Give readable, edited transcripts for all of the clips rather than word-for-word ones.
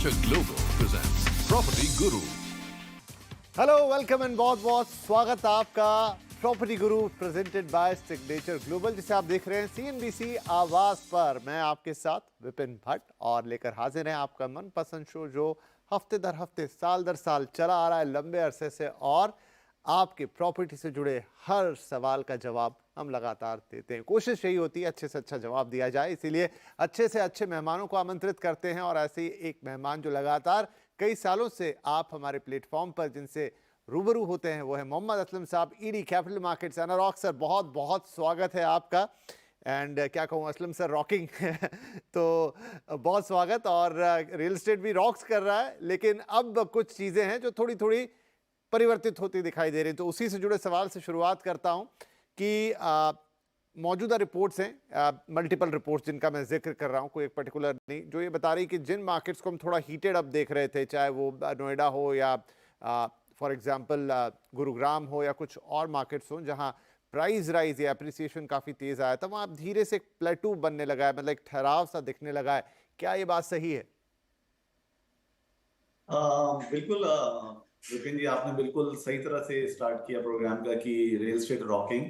Signature Global presents Property Guru. Hello welcome and बहुत बहुत स्वागत आपका property Guru presented by signature global, जिसे आप देख रहे हैं सीएनबीसी आवाज पर। मैं आपके साथ विपिन भट्ट और लेकर हाजिर हैं आपका मनपसंद शो जो हफ्ते दर हफ्ते साल दर साल चला आ रहा है लंबे अरसे से, और आपके प्रॉपर्टी से जुड़े हर सवाल का जवाब हम लगातार देते हैं। कोशिश यही होती है अच्छे से अच्छा जवाब दिया जाए, इसीलिए अच्छे से अच्छे मेहमानों को आमंत्रित करते हैं। और ऐसे ही एक मेहमान जो लगातार कई सालों से आप हमारे प्लेटफॉर्म पर जिनसे रूबरू होते हैं वो है मोहम्मद असलम साहब, ED capital markets Anarock. Sir बहुत बहुत स्वागत है आपका। एंड क्या कहूँ असलम सर, रॉकिंग तो बहुत स्वागत। और रियल एस्टेट भी रॉक्स कर रहा है, लेकिन अब कुछ चीज़ें हैं जो थोड़ी थोड़ी परिवर्तित होती दिखाई दे रही। तो उसी से जुड़े सवाल से शुरुआत करता हूं कि मौजूदा रिपोर्ट्स हैं, मल्टीपल रिपोर्ट्स जिनका मैं जिक्र कर रहा हूं, कोई एक पर्टिकुलर नहीं, जो ये बता रही कि जिन मार्केट्स को हम थोड़ा हीटेड अप देख रहे थे, चाहे वो नोएडा हो या फॉर एग्जांपल गुरुग्राम हो या कुछ और मार्केट्स हो जहां प्राइस राइज या अप्रिसिएशन काफ़ी तेज़ आया था, वहाँ अब धीरे से एक प्लेटू बनने लगा है, मतलब एक ठहराव सा दिखने लगा है। क्या ये बात सही है? बिल्कुल विपिन जी, आपने बिल्कुल सही तरह से स्टार्ट किया प्रोग्राम का कि रियल एस्टेट रॉकिंग।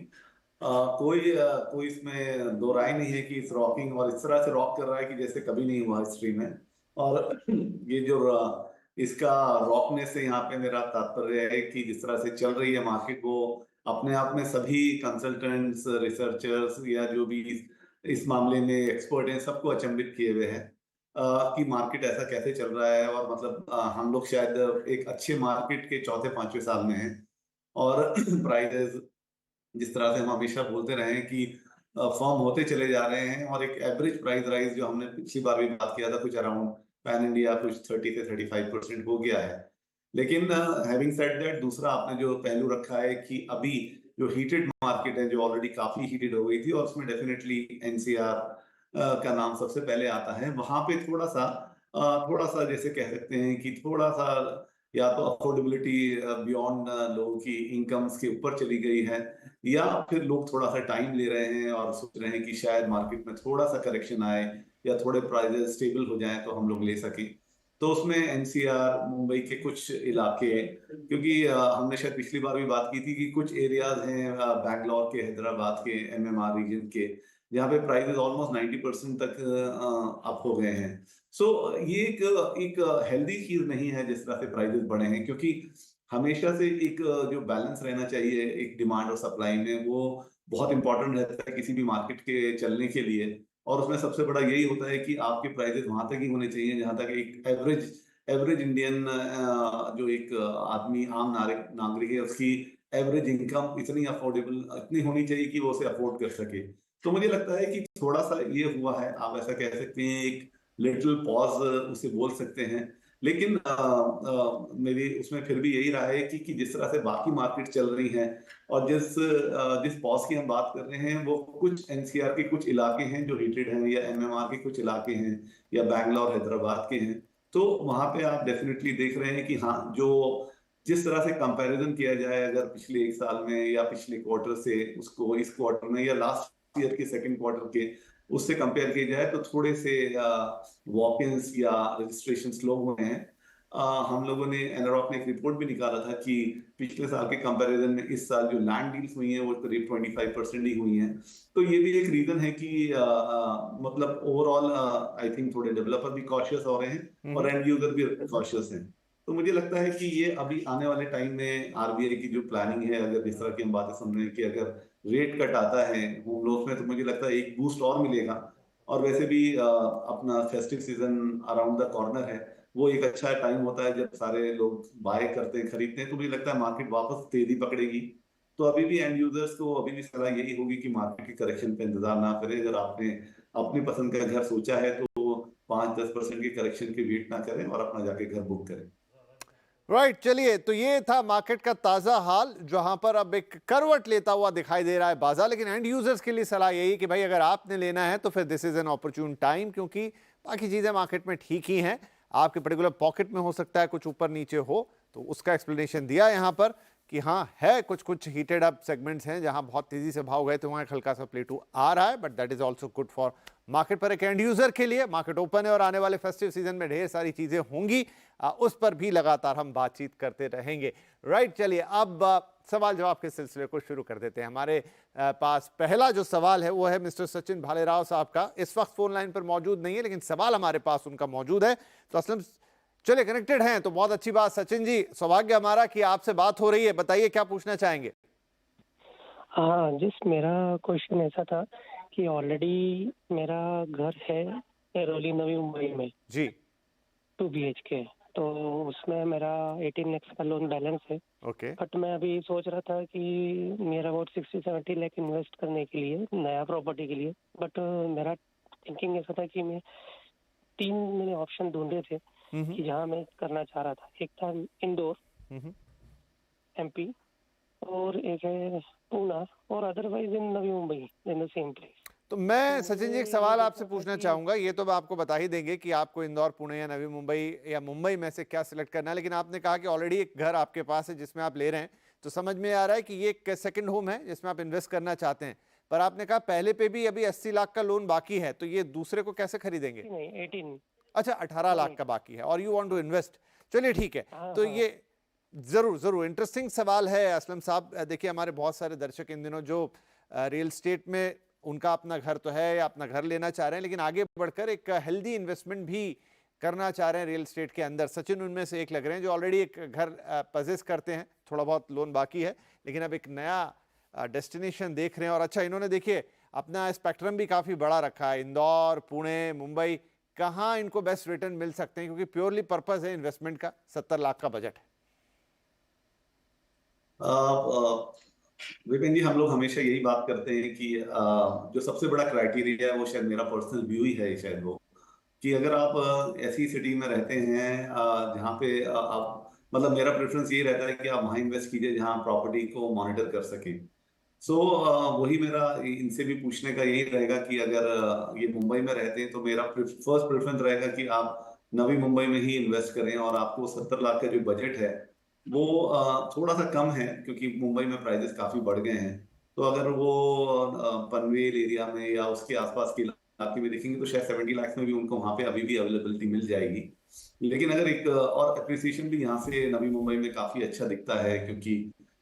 कोई इसमें दो राय नहीं है कि इस रॉकिंग और इस तरह से रॉक कर रहा है कि जैसे कभी नहीं हुआ हिस्ट्री में। और ये जो इसका रॉकनेस से यहाँ पे मेरा तात्पर्य है कि जिस तरह से चल रही है मार्केट, वो अपने आप में सभी कंसल्टेंट्स, रिसर्चर्स या जो भी इस मामले में एक्सपर्ट हैं, सबको अचंभित किए हुए हैं कि मार्केट ऐसा कैसे चल रहा है। और मतलब हम लोग शायद एक अच्छे मार्केट के चौथे पांचवें साल में हैं, और प्राइसेस जिस तरह से हम हमेशा बोलते रहे हैं कि फॉर्म होते चले जा रहे हैं, और एक एवरेज प्राइस राइज जो हमने पिछली बार भी बात किया था, कुछ अराउंड पैन इंडिया कुछ 30 से 35% हो गया है। लेकिन हैविंग सेड दैट, दूसरा आपने जो पहलू रखा है कि अभी जो हीटेड मार्केट है, जो ऑलरेडी काफी हीटेड हो गई थी, और उसमें डेफिनेटली एनसीआर का नाम सबसे पहले आता है। वहां पे थोड़ा सा जैसे कह सकते हैं कि थोड़ा सा या तो अफोर्डेबिलिटी बियॉन्ड लोगों की इनकम्स के ऊपर चली गई है, या फिर लोग थोड़ा सा टाइम ले रहे हैं और सोच रहे हैं कि शायद मार्केट में थोड़ा सा करेक्शन आए या थोड़े प्राइसेस स्टेबल हो जाएं तो हम लोग ले सकें। तो उसमें एनसीआर, मुंबई के कुछ इलाके, क्योंकि हमने शायद पिछली बार भी बात की थी कि कुछ एरियाज हैं बैंगलोर के, हैदराबाद के, एमएमआर रीजन के, जहाँ पे प्राइसेस ऑलमोस्ट 90% तक अप हो गए हैं। सो ये एक हेल्दी चीज नहीं है जिस तरह से प्राइसेस बढ़े हैं, क्योंकि हमेशा से एक जो बैलेंस रहना चाहिए एक डिमांड और सप्लाई में, वो बहुत इंपॉर्टेंट रहता है किसी भी मार्केट के चलने के लिए। और उसमें सबसे बड़ा यही होता है कि आपके प्राइसेस वहां तक ही होने चाहिए जहां तक एक एवरेज इंडियन जो एक आदमी, आम नागरिक है, उसकी एवरेज इनकम इतनी अफोर्डेबल इतनी होनी चाहिए कि वो उसे अफोर्ड कर सके। तो मुझे लगता है कि थोड़ा सा ये हुआ है, आप ऐसा कह सकते हैं, एक लिटिल पॉज उसे बोल सकते हैं। लेकिन मेरी उसमें फिर भी यही रहा है कि जिस तरह से बाकी मार्केट चल रही हैं, और जिस पॉज की हम बात कर रहे हैं, वो कुछ एनसीआर के कुछ इलाके हैं जो हीटेड हैं, या एमएमआर के कुछ इलाके हैं, या बैंगलोर हैदराबाद के हैं। तो वहां पे आप डेफिनेटली देख रहे हैं कि हाँ, जो जिस तरह से कंपैरिजन किया जाए अगर पिछले एक साल में या पिछले क्वार्टर से उसको इस क्वार्टर में, या लास्ट ईयर के सेकंड क्वार्टर के उससे कंपेयर किया जाए, तो थोड़े से वॉक-इन्स या रजिस्ट्रेशन स्लो हुए हैं। हम लोगों ने, एनारॉक ने एक रिपोर्ट भी निकाला था कि पिछले साल के कंपैरिजन में इस साल जो लैंड डील्स हुई हैं वो करीब 25% ही हुई हैं। तो ये भी एक रीजन है कि मतलब ओवरऑल आई थिंक थोड़े डेवलपर भी कॉशियस हो रहे हैं और एंड यूजर भी कॉशियस हैं। तो मुझे लगता है कि ये अभी आने वाले टाइम में आरबीआई की जो प्लानिंग है, अगर जिस तरह की हम बातें सुन रहे हैं कि अगर रेट कट आता है होम लोन्स में, तो मुझे लगता है एक बूस्ट और मिलेगा। और वैसे भी अपना festive season around the corner है, वो एक अच्छा टाइम होता है जब सारे लोग बाय करते हैं, खरीदते हैं। तो मुझे लगता है मार्केट वापस तेजी पकड़ेगी। तो अभी भी एंड यूजर्स को अभी भी सलाह यही होगी कि मार्केट के करेक्शन पे इंतजार ना करें। अगर आपने अपनी पसंद का घर सोचा है तो 5-10% के करेक्शन की वेट ना करें और अपना जाके घर बुक करें। राइट, चलिए, तो ये था मार्केट का ताजा हाल, जहां पर अब एक करवट लेता हुआ दिखाई दे रहा है बाजार। लेकिन एंड यूजर्स के लिए सलाह यही कि भाई अगर आपने लेना है तो फिर this is an opportune time, क्योंकि बाकी चीजें मार्केट में ठीक ही हैं। आपके पर्टिकुलर पॉकेट में हो सकता है कुछ ऊपर नीचे हो, तो उसका एक्सप्लेनेशन दिया यहां पर कि हाँ है कुछ कुछ हीटेड अप सेगमेंट्स हैं जहां बहुत तेजी से भाव गए तो वहां एक हल्का सा प्ले टू आ रहा है, but that is also good for market. पर एक एंड यूजर के लिए मार्केट ओपन है और आने वाले फेस्टिव सीजन में ढेर सारी चीजें होंगी, उस पर भी लगातार हम बातचीत करते रहेंगे। राइट, चलिए अब सवाल जवाब के सिलसिले को शुरू कर देते हैं। हमारे पास पहला जो सवाल है वो है मिस्टर सचिन भालेराव साहब का। इस वक्त फोन लाइन पर मौजूद नहीं है लेकिन सवाल हमारे पास उनका मौजूद है, तो असलम चलिए कनेक्टेड हैं तो बहुत अच्छी बात। सचिन जी, सौभाग्य हमारा कि आपसे बात हो रही है, बताइए क्या पूछना चाहेंगे। हाँ, मेरा क्वेश्चन ऐसा था कि ऑलरेडी मेरा घर है एरोली नवी मुंबई में जी 2 BHK, तो उसमें मेरा 18 लाख का लोन बैलेंस है। ओके बट मैं अभी सोच रहा था कि मेरा अबाउट 60-70 लाख इन्वेस्ट करने के लिए नया प्रॉपर्टी के लिए। बट मेरा थिंकिंग ऐसा था कि मैं 3 मैंने ऑप्शन ढूंढे थे कि जहाँ मैं करना चाह रहा था। एक था इंदौर MP, और एक है पूना, और otherwise in Navi Mumbai in the same place. तो मैं सचिन जी एक सवाल आपसे पूछना चाहूंगा, ये तो आपको बता ही देंगे कि आपको इंदौर, पुणे या नवी मुंबई या मुंबई में से क्या सिलेक्ट करना है, लेकिन आपने कहा कि ऑलरेडी एक घर आपके पास है जिसमें आप ले रहे हैं, तो समझ में आ रहा है कि ये एक सेकंड होम है जिसमें आप इन्वेस्ट करना चाहते हैं। पर आपने कहा पहले पे भी अभी 80 लाख का लोन बाकी है, तो ये दूसरे को कैसे खरीदेंगे? नहीं, 18। अच्छा, 18 लाख का बाकी है और यू वांट टू इन्वेस्ट। चलिए ठीक है, तो ये जरूर जरूर इंटरेस्टिंग सवाल है असलम साहब। देखिए हमारे बहुत सारे दर्शक इन दिनों जो रियल स्टेट में उनका अपना घर तो है या अपना घर लेना चाह रहे हैं, लेकिन आगे बढ़कर एक हेल्दी इन्वेस्टमेंट भी करना चाह रहे हैं रियल स्टेट के अंदर। सचिन उनमें से एक लग रहे हैं जो ऑलरेडी एक घर पजेस करते हैं, थोड़ा बहुत लोन बाकी है, लेकिन अब एक नया डेस्टिनेशन देख रहे हैं। और अच्छा, इन्होंने देखिए अपना स्पेक्ट्रम भी काफ़ी बड़ा रखा है, इंदौर, पुणे, मुंबई, कहाँ इनको बेस्ट रिटर्न मिल सकते हैं, क्योंकि प्योरली पर्पस है इन्वेस्टमेंट का, 70 लाख का बजट है। विपिन जी, हम लोग हमेशा यही बात करते हैं कि जो सबसे बड़ा क्राइटेरिया है वो शायद मेरा पर्सनल व्यू ही है, शायद वो कि अगर आप ऐसी सिटी में रहते हैं जहाँ पे आप, मतलब मेरा प्रेफरेंस ये रहता है कि आप वहाँ इन्वेस्ट कीजिए जहाँ प्रॉपर्टी को मॉनिटर कर सकें। सो वही मेरा इनसे भी पूछने का यही रहेगा कि अगर ये मुंबई में रहते हैं तो मेरा फर्स्ट प्रेफरेंस रहेगा कि आप नवी मुंबई में ही इन्वेस्ट करें, और आपको 70 लाख का जो बजट है वो थोड़ा सा कम है क्योंकि मुंबई में प्राइसेस काफी बढ़ गए हैं। तो अगर वो पनवेल एरिया में या उसके आसपास के इलाके में देखेंगे तो शायद 70 लाख में भी उनको वहां पे अभी भी अवेलेबिलिटी मिल जाएगी। लेकिन अगर एक और अप्रिसिएशन भी यहाँ से नवी मुंबई में काफी अच्छा दिखता है क्योंकि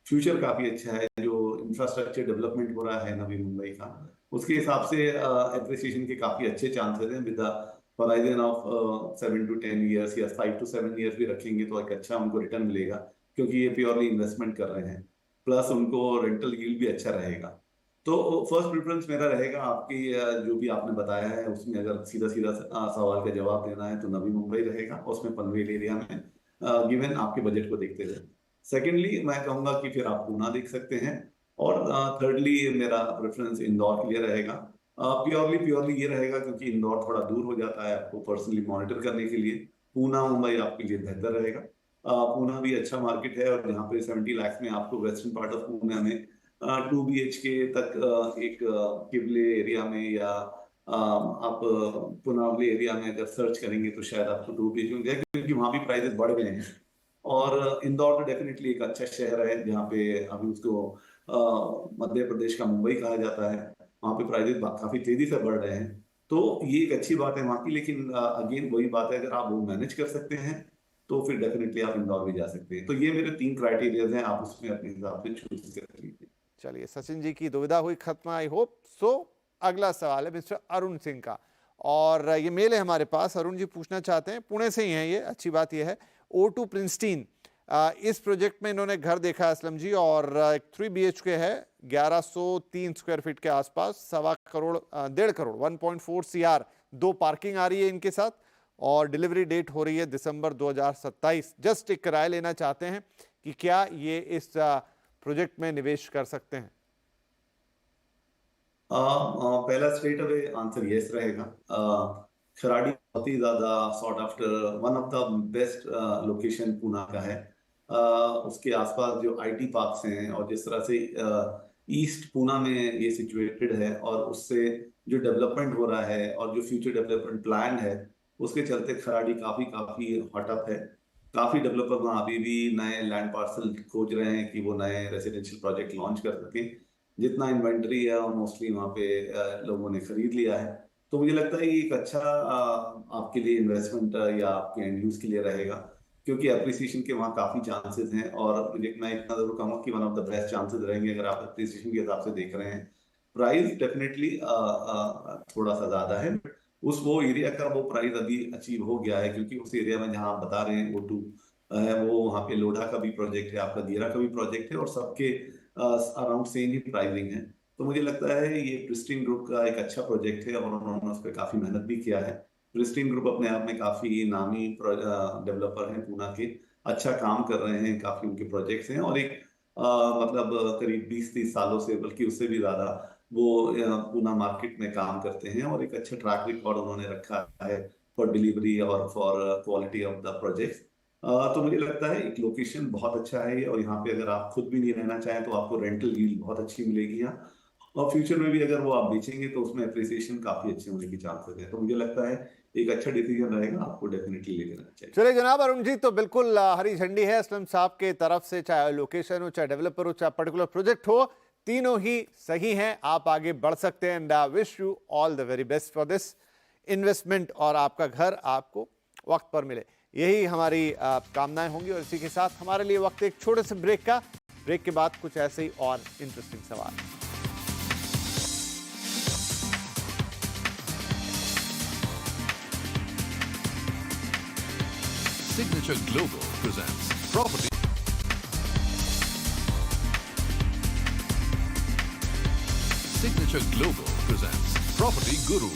फ्यूचर काफी अच्छा है, जो इंफ्रास्ट्रक्चर डेवलपमेंट हो रहा है नवी मुंबई का, उसके हिसाब से अप्रिसिएशन के काफी अच्छे चांसेस हैं। With horizon of 7 to 10 years या 5 to 7 years भी रखेंगे तो एक अच्छा उनको रिटर्न मिलेगा, क्योंकि ये प्योरली इन्वेस्टमेंट कर रहे हैं, प्लस उनको रेंटल यील्ड भी अच्छा रहेगा। तो फर्स्ट प्रेफरेंस मेरा रहेगा आपकी जो भी आपने बताया है उसमें अगर सीधा सीधा सवाल का जवाब देना है तो नवी मुंबई रहेगा, उसमें पनवेल एरिया में, गिवन आपके बजट को देखते हुए। सेकेंडली मैं कहूंगा कि फिर आप पूना देख सकते हैं, और थर्डली मेरा प्रेफरेंस इंदौर के लिए रहेगा। प्योरली ये रहेगा क्योंकि इंदौर थोड़ा दूर हो जाता है आपको पर्सनली मॉनिटर करने के लिए। पूना मुंबई आपके लिए बेहतर रहेगा। पूना भी अच्छा मार्केट है और यहाँ पे 70 लाख में आपको वेस्टर्न पार्ट ऑफ पूना में 2 BHK तक एक किबले एरिया में या आप पुनावली एरिया में अगर सर्च करेंगे तो शायद आपको 2 BHK मिल जाए, क्योंकि वहाँ भी प्राइसेस बढ़ गए हैं। और इंदौर तो डेफिनेटली एक अच्छा शहर है जहाँ पे अभी उसको मध्य प्रदेश का मुंबई कहा जाता है, वहाँ पे प्राइसेस काफी तेजी से बढ़ रहे हैं, तो ये एक अच्छी बात है वहाँ की। लेकिन अगेन वही बात है, अगर आप वो मैनेज कर सकते हैं तो फिर डेफिनेटली आप इंदौर भी जा सकते हैं। तो ये मेरे 3 क्राइटेरियाज हैं, आप उसमें अपने हिसाब से चूज कर लीजिए। चलिए सचिन जी की दुविधा हुई खत्म, आई होप सो। अगला सवाल है मिस्टर अरुण सिंह का, और ये मेल है हमारे पास। अरुण जी पूछना चाहते हैं, पुणे से ही हैं ये, अच्छी बात ये है, O2 प्रिंसटीन, इस प्रोजेक्ट में इन्होंने घर देखा है असलम जी, और एक 3 BHK है, 1103 स्क्वायर फीट के आसपास, 1.25 करोड़ 1.4 CR, 2 पार्किंग आ रही है इनके साथ, और डिलीवरी डेट हो रही है दिसंबर 2027। जस्ट एक राय लेना चाहते हैं कि क्या ये इस प्रोजेक्ट में निवेश कर सकते हैं? पहला स्ट्रेट अवे आंसर यस रहेगा। खराड़ी बहुत ही ज्यादा sort after, one of the best location Poona का है। उसके आसपास जो IT पार्क्स हैं और जिस तरह से ईस्ट पूना में ये सिचुएटेड है, और उससे जो डेवलपमेंट हो रहा है और जो फ्यूचर डेवलपमेंट प्लान है, उसके चलते खराड़ी काफी हॉट अप है। काफी डेवलपर वहाँ अभी भी नए लैंड पार्सल खोज रहे हैं कि वो नए रेजिडेंशियल प्रोजेक्ट लॉन्च कर सकें। जितना इन्वेंटरी है और मोस्टली वहाँ पे लोगों ने खरीद लिया है। तो मुझे लगता है ये एक अच्छा आपके लिए इन्वेस्टमेंट या आपके एंड यूज के लिए रहेगा, क्योंकि अप्रिसिएशन के वहाँ काफी चांसेस हैं। और मैं इतना जरूर कहूँगा कि one of the best chances रहेंगे अगर आप अप्रिसिएशन के हिसाब से देख रहे हैं। प्राइस डेफिनेटली थोड़ा सा ज्यादा है, उस वो एरिया का वो प्राइस अभी अचीव हो गया है, क्योंकि उस एरिया में जहाँ आप बता रहे हैं O2 है, वो वहाँ पे लोढ़ा का भी प्रोजेक्ट है, आपका दीरा का भी प्रोजेक्ट है, और सबके अराउंड सेम ही प्राइसिंग है। तो मुझे लगता है ये प्रिस्टीन ग्रुप का एक अच्छा प्रोजेक्ट है और उन्होंने उस पर काफी मेहनत भी किया है। प्रिस्टीन ग्रुप अपने आप में काफी नामी डेवलपर हैं पूना के, अच्छा काम कर रहे हैं, काफी उनके प्रोजेक्ट्स हैं, और एक मतलब करीब 20-30 सालों से, बल्कि उससे भी ज्यादा वो पूना मार्केट में काम करते हैं, और एक अच्छा ट्रैक रिकॉर्ड उन्होंने रखा है फॉर डिलीवरी और for quality of the project. तो मुझे लगता है एक लोकेशन बहुत अच्छा है, और यहाँ पे अगर आप खुद भी नहीं रहना चाहें तो आपको रेंटल यील्ड बहुत अच्छी मिलेगी यहाँ, और फ्यूचर में भी अगर वो आप बेचेंगे तो उसमें अप्रिसिएशन काफी अच्छे होने की चांसेस है। तो मुझे लगता है एक अच्छा डिसीजन रहेगा, आपको डेफिनेटली ले लेना चाहिए। चलिए जनाब अरुण जी, तो बिल्कुल हरी झंडी है असलम साहब के तरफ से, चाहे लोकेशन हो, चाहे डेवलपर हो, चाहे पर्टिकुलर प्रोजेक्ट हो, तीनों ही सही हैं, आप आगे बढ़ सकते हैं। And I wish you all the very best for this investment, और आपका घर आपको वक्त पर मिले, यही हमारी कामनाएं होंगी। और इसी के साथ हमारे लिए वक्त एक छोटे से ब्रेक का। ब्रेक के बाद कुछ ऐसे ही और इंटरेस्टिंग सवाल। Signature Global presents Property. Signature Global presents Property Guru.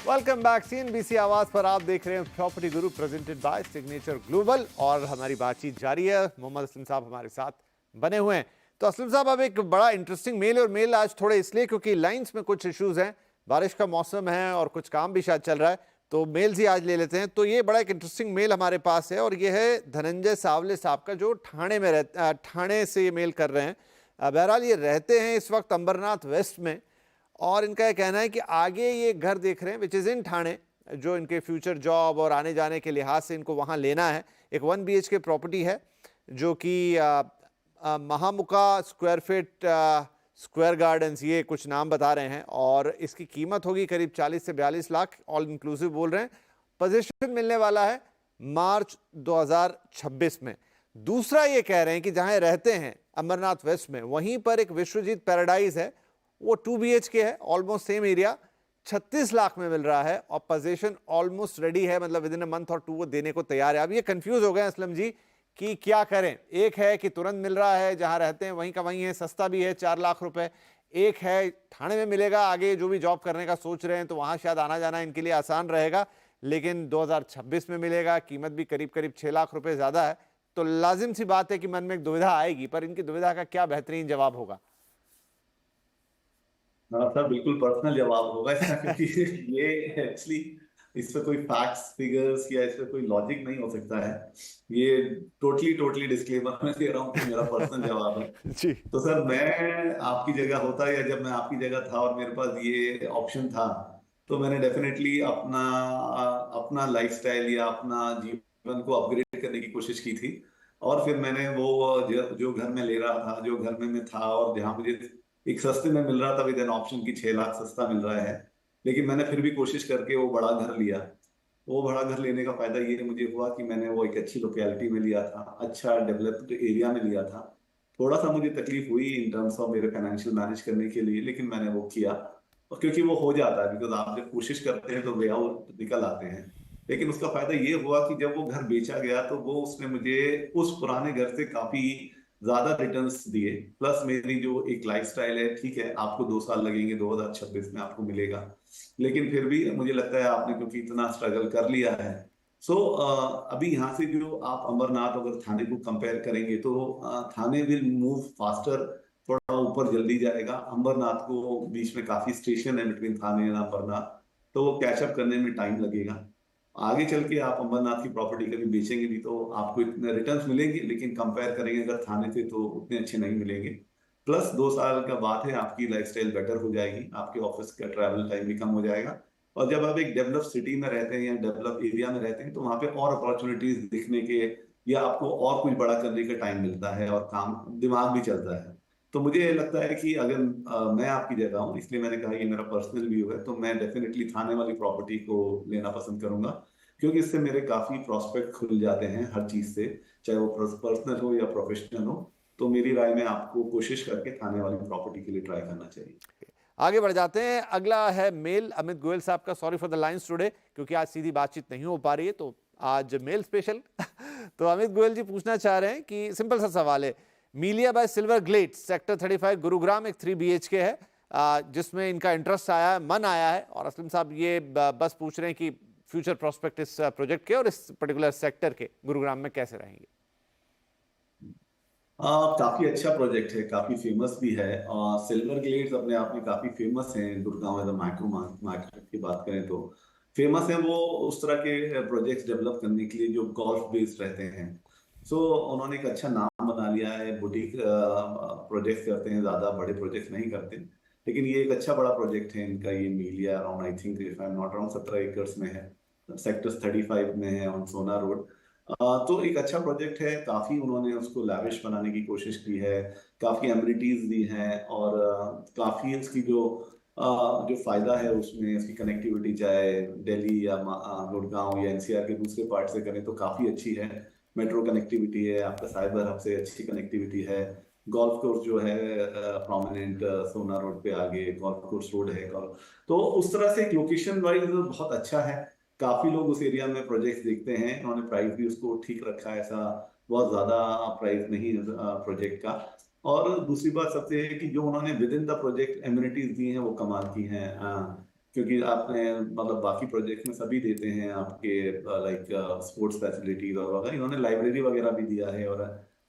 Welcome back. CNBC आवाज पर आप देख रहे हैं property Guru presented by signature global, और हमारी बातचीत जारी है। मोहम्मद असलम साहब हमारे साथ बने हुए हैं। तो असलम साहब, अब एक बड़ा इंटरेस्टिंग मेल, और मेल आज थोड़े इसलिए क्योंकि लाइंस में कुछ इश्यूज हैं, बारिश का मौसम है और कुछ काम भी शायद चल रहा है, तो मेल्स ही आज ले लेते हैं। तो ये बड़ा एक इंटरेस्टिंग मेल हमारे पास है, और ये है धनंजय सावले साहब का, जो ठाणे में ठाणे से ये मेल कर रहे हैं। बहरहाल ये रहते हैं इस वक्त अंबरनाथ वेस्ट में, और इनका ये कहना है कि आगे ये घर देख रहे हैं विच इज़ इन ठाणे, जो इनके फ्यूचर जॉब और आने जाने के लिहाज से इनको वहाँ लेना है। एक 1 BHK प्रॉपर्टी है, जो कि महामुका स्क्वायर फीट स्क्वायर गार्डन्स, ये कुछ नाम बता रहे हैं, और इसकी कीमत होगी करीब 40 से 42 लाख, ऑल इंक्लूसिव बोल रहे हैं। पोजीशन मिलने वाला है मार्च 2026 में। दूसरा ये कह रहे हैं कि जहां रहते हैं अमरनाथ वेस्ट में, वहीं पर एक विश्वजीत पैराडाइज है, वो 2 BHK है, ऑलमोस्ट सेम एरिया, 36 लाख में मिल रहा है, और पोजीशन ऑलमोस्ट रेडी है, मतलब विद इन अ मंथ और 2 वो देने को तैयार है। अब ये कंफ्यूज हो गए असलम जी कि क्या करें। एक है कि तुरंत मिल रहा है, जहां रहते हैं वहीं का वहीं है, सस्ता भी है 4 लाख रुपए। एक है ठाणे में मिलेगा, आगे जो भी जॉब करने का सोच रहे हैं तो वहां शायद आना जाना इनके लिए आसान रहेगा, लेकिन 2026 में मिलेगा, कीमत भी करीब करीब 6 लाख रुपए ज्यादा है। तो लाजिम सी बात है कि मन में एक दुविधा आएगी, पर इनकी दुविधा का क्या बेहतरीन जवाब होगा? हाँ सर, बिल्कुल पर्सनल जवाब होगा इसका, क्योंकि ये एक्चुअली इस पे कोई फैक्ट्स फिगर्स या इस पे कोई लॉजिक नहीं हो सकता है। ये टोटली डिस्क्लेमर मैं दे रहा हूँ कि मेरा पर्सनल जवाब है। जी। तो सर, मैं आपकी जगह होता, या जब मैं आपकी जगह था और मेरे पास ये ऑप्शन था, तो मैंने डेफिनेटली अपना लाइफस्टाइल या अपना जीवन को अपग्रेड करने की कोशिश की थी। और फिर मैंने वो जो घर में ले रहा था, जो घर में मैं था, और जहाँ मुझे एक सस्ते में मिल रहा था विद एन ऑप्शन की 6 लाख सस्ता मिल रहा है, लेकिन मैंने फिर भी कोशिश करके वो बड़ा घर लिया। वो बड़ा घर लेने का फायदा ये मुझे हुआ कि मैंने वो एक अच्छी लोकेलिटी में लिया था, अच्छा डेवलप्ड एरिया में लिया था। थोड़ा सा मुझे तकलीफ हुई इन टर्म्स ऑफ मेरे फाइनेंशियल मैनेज करने के लिए, लेकिन मैंने वो किया, और क्योंकि वो हो जाता है, बिकॉज आप जब कोशिश करते हैं तो वे आउट निकल आते हैं। लेकिन उसका फायदा ये हुआ कि जब वो घर बेचा गया तो वो उसने मुझे उस पुराने घर से काफी ज्यादा रिटर्न्स दिए, प्लस मेरी जो एक लाइफस्टाइल है, ठीक है आपको 2 साल लगेंगे, 2026 में आपको मिलेगा, लेकिन फिर भी मुझे लगता है आपने क्योंकि इतना स्ट्रगल कर लिया है। सो अभी यहाँ से जो आप अमरनाथ अगर थाने को कंपेयर करेंगे तो थाने विल मूव फास्टर, थोड़ा ऊपर जल्दी जाएगा। अमरनाथ को बीच में काफी स्टेशन है बिटवीन थाने और अमरनाथ, तो वो कैचअप करने में टाइम लगेगा। आगे चल के आप अमरनाथ की प्रॉपर्टी कभी बेचेंगे भी तो आपको इतने रिटर्न्स मिलेंगे, लेकिन कंपेयर करेंगे अगर थाने से तो उतने अच्छे नहीं मिलेंगे। प्लस 2 साल का बात है, आपकी लाइफस्टाइल बेटर हो जाएगी, आपके ऑफिस का ट्रैवल टाइम भी कम हो जाएगा, और जब आप एक डेवलप सिटी में रहते हैं या डेवलप एरिया में रहते हैं तो वहाँ पे और अपॉर्चुनिटीज दिखने के या आपको और कुछ बड़ा करने का टाइम मिलता है और काम दिमाग भी चलता है। तो मुझे लगता है कि अगर मैं आपकी जगह हूँ, इसलिए मैंने कहा ये मेरा पर्सनल व्यू है, तो मैं डेफिनेटली थाने वाली प्रॉपर्टी को लेना पसंद करूंगा, क्योंकि इससे मेरे काफी प्रोस्पेक्ट खुल जाते हैं हर चीज से, चाहे वो पर्सनल हो या प्रोफेशनल हो। तो मेरी राय में आपको कोशिश करके थाने वाली प्रॉपर्टी के लिए ट्राई करना चाहिए। आगे बढ़ जाते हैं। अगला है मेल अमित गोयल साहब का। Sorry for the lines today, क्योंकि आज सीधी बातचीत नहीं हो पा रही है, तो आज मेल स्पेशल। तो अमित गोयल जी पूछना चाह रहे हैं कि सिंपल सा सवाल है, मीलिया बाय सिल्वर ग्लेट्स सेक्टर 35 गुरुग्राम एक 3 BHK है, जिसमें इनका इंटरेस्ट आया है, मन आया है, और असलम साहब ये बस पूछ रहे हैं कि फ्यूचर प्रोस्पेक्ट इस प्रोजेक्ट के और इस पर्टिकुलर सेक्टर के गुरुग्राम में कैसे रहेंगे। काफी अच्छा प्रोजेक्ट है, काफी फेमस भी है। सिल्वर ग्लेड्स अपने आप में काफी फेमस हैं गुड़गांव में, माइक्रो मार्केट की बात करें तो फेमस है वो उस तरह के प्रोजेक्ट्स डेवलप करने के लिए जो गोल्फ बेस्ड रहते हैं। सो उन्होंने एक अच्छा नाम बना लिया है, बुटीक प्रोजेक्ट करते हैं, ज्यादा बड़े प्रोजेक्ट नहीं करते, लेकिन ये एक अच्छा बड़ा प्रोजेक्ट है इनका। ये मीलिया around, I think if I am not wrong, 17 acres में है, सेक्टर 35 में है, ऑन सोना रोड। तो एक अच्छा प्रोजेक्ट है, काफी उन्होंने उसको लैविश बनाने की कोशिश की है, काफी एमिनिटीज दी हैं, और काफी इसकी जो फायदा है उसमें, इसकी कनेक्टिविटी चाहे दिल्ली या गुड़गांव या NCR के दूसरे पार्ट से करें तो काफी अच्छी है। मेट्रो कनेक्टिविटी है, आपका साइबर हब से अच्छी कनेक्टिविटी है, गोल्फ कोर्स जो है प्रोमिनेंट सोना रोड पे आगे गोल्फ कोर्स रोड है, तो उस तरह से लोकेशन वाइज बहुत अच्छा है। काफी लोग उस एरिया में प्रोजेक्ट्स देखते हैं, उन्होंने प्राइस भी उसको ठीक रखा है, ऐसा बहुत ज्यादा प्राइस नहीं प्रोजेक्ट का। और दूसरी बात सबसे है कि जो उन्होंने within the project amenities दी हैं वो कमाल की हैं। क्योंकि आपने मतलब बाकी प्रोजेक्ट में सभी देते हैं आपके लाइक स्पोर्ट्स फैसिलिटीज और वगैरह, इन्होंने लाइब्रेरी वगैरह भी दिया है, और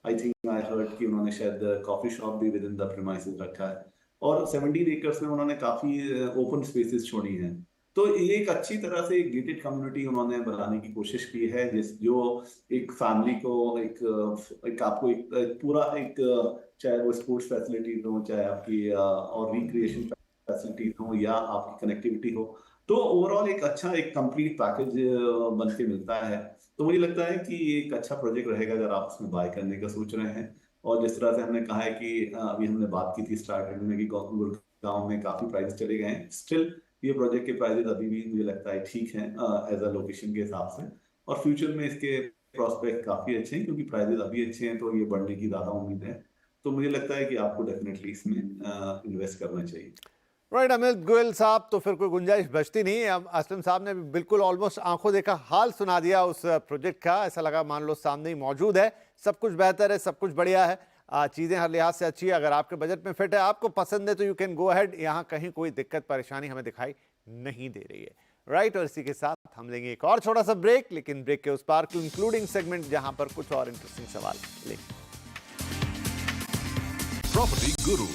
आई थिंक आई हर्ड कि उन्होंने शायद कॉफी शॉप भी विद इन द प्रीमाइसेस रखा है, और 17 एकर्स में उन्होंने काफी ओपन स्पेसेस छोड़ी हैं। तो ये एक अच्छी तरह से एक गेटेड कम्युनिटी उन्होंने बनाने की कोशिश की है, जो एक फैमिली को एक आपको एक पूरा एक, चाहे वो स्पोर्ट्स फैसिलिटीज हो, चाहे आपकी और रिक्रिएशन फैसिलिटीज हो या आपकी कनेक्टिविटी हो, तो ओवरऑल एक अच्छा एक कंप्लीट पैकेज बन के मिलता है। तो मुझे लगता है कि ये एक अच्छा प्रोजेक्ट रहेगा अगर आप उसमें बाय करने का सोच रहे हैं। और जिस तरह से हमने कहा है कि अभी हमने बात की थी स्टार्टिंग में कि गुड़गांव में काफी प्राइस चले गए हैं, स्टिल ये प्रोजेक्ट के प्राइसेस अभी भी मुझे लगता है ठीक हैं एज अ लोकेशन के हिसाब से, और फ्यूचर में इसके प्रोस्पेक्ट काफी अच्छे हैं, क्योंकि प्राइसेस अभी अच्छे हैं तो ये बढ़ने की ज्यादा उम्मीद है। तो मुझे लगता है कि आपको डेफिनेटली इसमें इन्वेस्ट करना चाहिए। राइट अमित गोयल साहब, तो फिर कोई गुंजाइश बचती नहीं। अब असलम साहब ने बिल्कुल ऑलमोस्ट आंखों देखा हाल सुना दिया उस प्रोजेक्ट का। ऐसा लगा मान लो सामने ही मौजूद है, सब कुछ बेहतर है, सब कुछ बढ़िया है, चीज़ें हर लिहाज से अच्छी है। अगर आपके बजट में फिट है, आपको पसंद है, तो यू कैन गो अहेड। यहाँ कहीं कोई दिक्कत परेशानी हमें दिखाई नहीं दे रही है। राइट, और इसी के साथ हम लेंगे एक और छोटा सा ब्रेक, लेकिन ब्रेक के उस पार कंक्लूडिंग सेगमेंट, जहां पर कुछ और इंटरेस्टिंग सवाल लेंगे। Property Guru.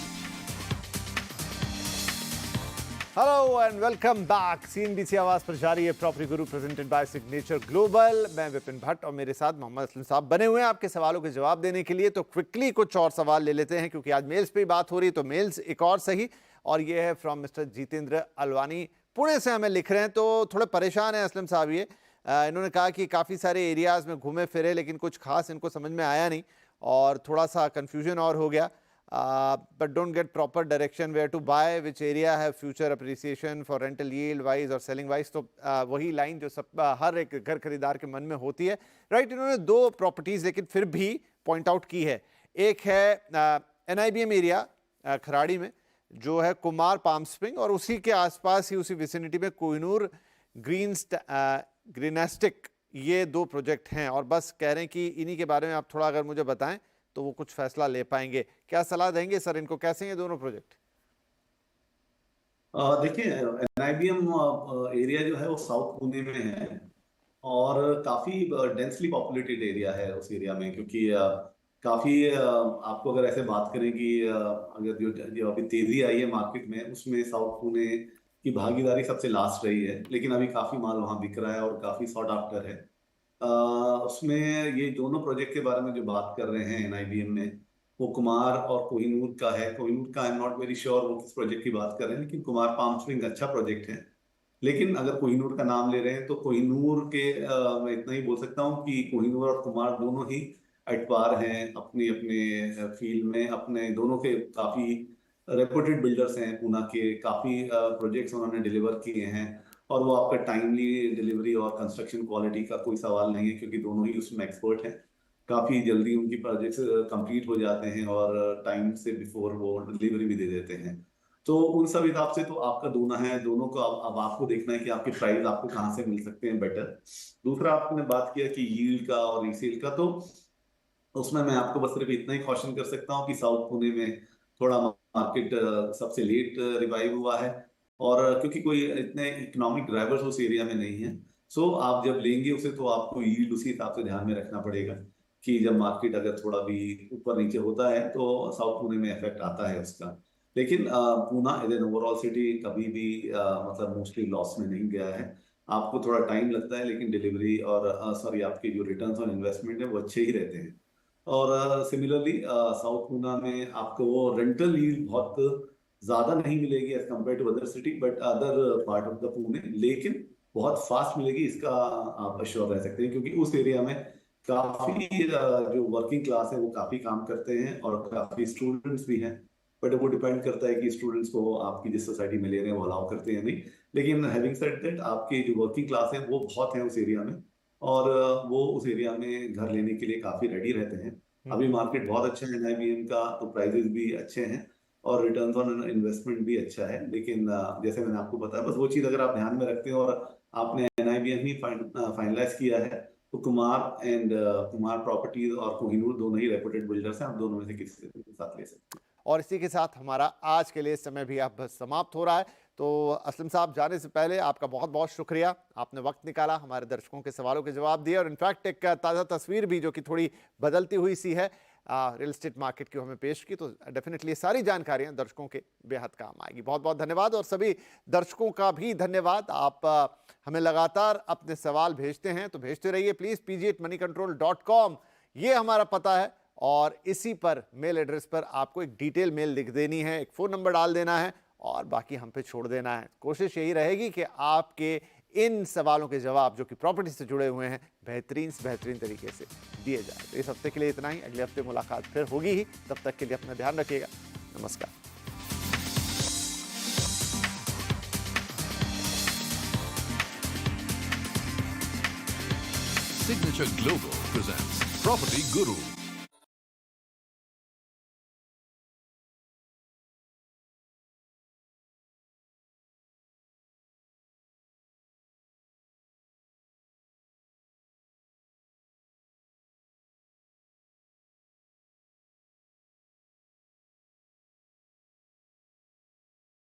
Hello and welcome back. CNBC आवाज पर जारी है property Guru presented by signature global. मैं विपिन भट्ट और मेरे साथ मोहम्मद असलम साहब बने हुए हैं आपके सवालों के जवाब देने के लिए। तो क्विकली कुछ और सवाल ले लेते हैं, क्योंकि आज मेल्स पे ही बात हो रही है, तो मेल्स एक और सही। और ये है फ्रॉम मिस्टर जितेंद्र अलवानी, पुणे से हमें लिख रहे हैं। तो थोड़े परेशान हैं असलम साहब ये। इन्होंने कहा कि काफ़ी सारे एरियाज़ में घूमे फिरे, लेकिन कुछ खास इनको समझ में आया नहीं, और थोड़ा सा कन्फ्यूजन और हो गया। But don't get proper direction where to buy, which area have future appreciation for rental yield wise और selling wise। तो वही लाइन जो सब हर एक घर खरीदार के मन में होती है। राइट, इन्होंने दो प्रॉपर्टीज़ लेकिन फिर भी पॉइंट आउट की है। एक है NIBM एरिया खराड़ी में, जो है कुमार पाम स्प्रिंग, और उसी के आसपास ही उसी विसिनिटी में कोहिनूर ग्रीनास्टिक, ये दो प्रोजेक्ट हैं। और बस कह रहे हैं कि इन्हीं के बारे में आप थोड़ा अगर मुझे बताएं तो वो कुछ फैसला ले पाएंगे। क्या सलाह देंगे सर इनको, कैसे हैं ये दोनों प्रोजेक्ट? देखिए, NIBM एरिया जो है वो साउथ पुणे में है, और काफी डेंसली पॉपुलेटेड एरिया है उस एरिया में, क्योंकि काफी आपको अगर ऐसे बात करें कि अगर जो अभी तेजी आई है मार्केट में, उसमें साउथ पुणे की भागीदारी सबसे लास्ट रही है, लेकिन अभी काफी माल वहां बिक रहा है और काफी सॉट आफ्टर है। उसमें ये दोनों प्रोजेक्ट के बारे में जो बात कर रहे हैं NIBM में, वो कुमार और कोहिनूर का है। कोहिनूर का आई एम नॉट वेरी श्योर वो किस प्रोजेक्ट की बात कर रहे हैं, लेकिन कुमार पाम स्प्रिंग अच्छा प्रोजेक्ट है। लेकिन अगर कोहिनूर का नाम ले रहे हैं तो कोहिनूर के मैं इतना ही बोल सकता हूँ कि कोहिनूर और कुमार दोनों ही एट पार हैं अपने अपने फील्ड में। अपने दोनों के काफी रेपुटेड बिल्डर्स हैं, पूना के काफी प्रोजेक्ट्स उन्होंने डिलीवर किए हैं। और वो आपका टाइमली डिलीवरी और कंस्ट्रक्शन क्वालिटी का कोई सवाल नहीं है, क्योंकि दोनों ही उसमें एक्सपर्ट हैं। काफी जल्दी उनकी प्रोजेक्ट्स कंप्लीट हो जाते हैं और टाइम से बिफोर वो डिलीवरी भी दे देते हैं। तो उन सब हिसाब से तो आपका दोनों है, दोनों को अब आपको देखना है कि आपके प्राइस आपको कहाँ से मिल सकते हैं बेटर। दूसरा आपने बात किया कि यील्ड का और रीसेल का, तो उसमें मैं आपको बस सिर्फ इतना ही कॉशन कर सकता हूँ कि साउथ पुणे में थोड़ा मार्केट सबसे लेट रिवाइव हुआ है, और क्योंकि कोई इतने इकोनॉमिक ड्राइवर्स उस एरिया में नहीं है। सो आप जब लेंगे उसे तो आपको यील्ड उसी हिसाब से ध्यान में रखना पड़ेगा कि जब मार्केट अगर थोड़ा भी ऊपर नीचे होता है तो साउथ पुणे में इफेक्ट आता है उसका। लेकिन Poona as an overall city कभी भी मतलब मोस्टली लॉस में नहीं गया है। आपको थोड़ा टाइम लगता है, लेकिन डिलीवरी और सॉरी आपके जो रिटर्न्स ऑन इन्वेस्टमेंट है वो अच्छे ही रहते हैं। और सिमिलरली साउथ पूना में आपको वो रेंटल यील्ड बहुत ज्यादा नहीं मिलेगी as compare to other city but other part of the Pune, लेकिन बहुत फास्ट मिलेगी, इसका आप अश्योर रह सकते हैं। क्योंकि उस एरिया में काफी जो वर्किंग क्लास है वो काफी काम करते हैं और काफी स्टूडेंट्स भी हैं। बट वो डिपेंड करता है कि स्टूडेंट्स को आपकी जिस सोसाइटी में ले रहे हैं वो अलाउ करते हैं नहीं। लेकिन हैविंग सेड दैट आपकी जो वर्किंग क्लास है वो बहुत है उस एरिया में, और वो उस एरिया में घर लेने के लिए काफी रेडी रहते हैं। अभी मार्केट बहुत अच्छा है एनआईबीएम का, तो प्राइजेस भी अच्छे हैं और रिटर्न्स ऑन इन्वेस्टमेंट भी अच्छा है। लेकिन जैसे मैंने आपको बताया, बस वो चीज अगर आप ध्यान में रखते हैं और आपने एनआईबीएम ही फाइनलाइज किया है, तो कुमार प्रॉपर्टीज और कोहिनूर दोनों ही रेपुटेड बिल्डर्स हैं, आप दोनों में से किसी के साथ ले सकते हैं। और इसी के साथ हमारा आज के लिए समय भी अब समाप्त हो रहा है। तो असलम साहब, जाने से पहले आपका बहुत बहुत शुक्रिया, आपने वक्त निकाला, हमारे दर्शकों के सवालों के जवाब दिए और इनफैक्ट एक ताज़ा तस्वीर भी जो कि थोड़ी बदलती हुई सी है रियल एस्टेट मार्केट की हमें पेश की। तो डेफिनेटली सारी जानकारियां दर्शकों के बेहद काम आएगी। बहुत बहुत धन्यवाद, और सभी दर्शकों का भी धन्यवाद। आप हमें लगातार अपने सवाल भेजते हैं, तो भेजते रहिए प्लीज़। pg@moneycontrol.com ये हमारा पता है, और इसी पर मेल एड्रेस पर आपको एक डिटेल मेल लिख देनी है, एक फ़ोन नंबर डाल देना है और बाकी हम पे छोड़ देना है। कोशिश यही रहेगी कि आपके इन सवालों के जवाब जो कि प्रॉपर्टी से जुड़े हुए हैं बेहतरीन से बेहतरीन तरीके से दिए जाए। तो इस हफ्ते के लिए इतना ही, अगले हफ्ते मुलाकात फिर होगी ही। तब तक के लिए अपना ध्यान रखिएगा। नमस्कार। Signature Global presents Property Guru.